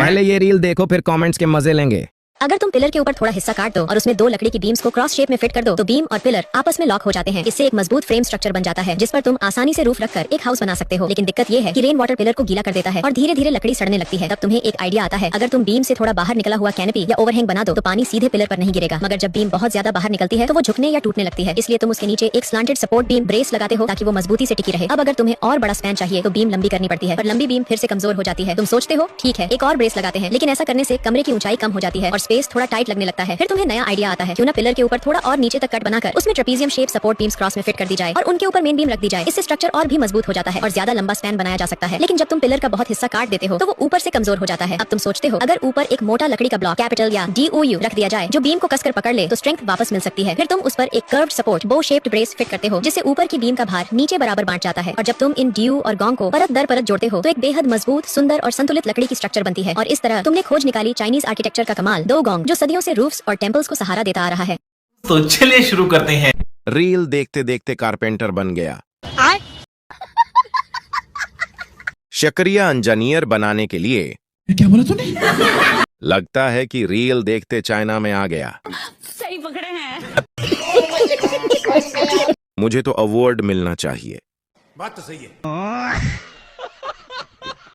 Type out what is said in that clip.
पहले ये रील देखो फिर कमेंट्स के मजे लेंगे। अगर तुम पिलर के ऊपर थोड़ा हिस्सा काट दो और उसमें 2 लकड़ी की बीम्स को क्रॉस शेप में फिट कर दो तो बीम और पिलर आपस में लॉक हो जाते हैं। इससे एक मजबूत फ्रेम स्ट्रक्चर बन जाता है जिस पर तुम आसानी से रूफ रखकर एक हाउस बना सकते हो। लेकिन दिक्कत ये है कि रेन वाटर पिलर को गीला कर देता है और धीरे धीरे लकड़ी सड़ने लगती है। तब तुम्हें एक आइडिया आता है, अगर तुम बीम से थोड़ा बाहर निकला हुआ कैनपी या ओवरहैंग बना दो तो पानी सीधे पिलर पर नहीं गिरेगा। मगर जब बीम बहुत ज्यादा बाहर निकलती है तो वो झुकने या टूटने लगती है। इसलिए तुम उसके नीचे एक स्लांटेड सपोर्ट बीम ब्रेस लगाते हो ताकि वो मजबूती से टिकी रहे। अब अगर तुम्हें और बड़ा स्पैन चाहिए तो बीम लंबी करनी पड़ती है, पर लंबी बीम फिर से कमजोर हो जाती है। तुम सोचते हो ठीक है एक और ब्रेस लगाते हैं, लेकिन ऐसा करने से कमरे की ऊंचाई कम हो जाती है और स्पेस थोड़ा टाइट लगने लगता है। फिर तुम्हें नया आइडिया आता है, क्यों ना पिलर के ऊपर थोड़ा और नीचे तक कट बनाकर उसमें trapezium shape support beams cross में फिट कर दी जाए और उनके ऊपर मेन बीम रख दी जाए। इससे स्ट्रक्चर और भी मजबूत हो जाता है और ज्यादा लंबा स्पैन बनाया जा सकता है। लेकिन जब तुम पिलर का बहुत हिस्सा काट देते हो तो वो ऊपर से कमजोर हो जाता है। अब तुम सोचते हो अगर ऊपर एक मोटा लकड़ी का ब्लॉक कैपिटल या DOU रख दिया जाए जो बीम को कसकर पकड़ ले तो स्ट्रेंथ वापस मिल सकती है। फिर तुम उस पर एक कर्व्ड सपोर्ट बो शेप्ड ब्रेस फिट करते हो जिससे ऊपर की बीम का भार नीचे बराबर बांट जाता है। और जब तुम इन DU और गोंग को परत दर परत जोड़ते हो तो एक बेहद मजबूत, सुंदर और संतुलित लकड़ी की स्ट्रक्चर बनती है। और इस तरह तुमने खोज निकाली चाइनीज आर्किटेक्चर का कमाल, 2 गोंग, जो सदियों से रूफ्स और टेम्पल्स को सहारा देता आ रहा है। तो चलिए शुरू करते हैं। रील देखते देखते कारपेंटर बन गया। शकरिया इंजीनियर बनाने के लिए। क्या बोला तूने? लगता है कि रील देखते चाइना में आ गया। सही पकड़े हैं। मुझे तो अवार्ड मिलना चाहिए। बात तो सही है।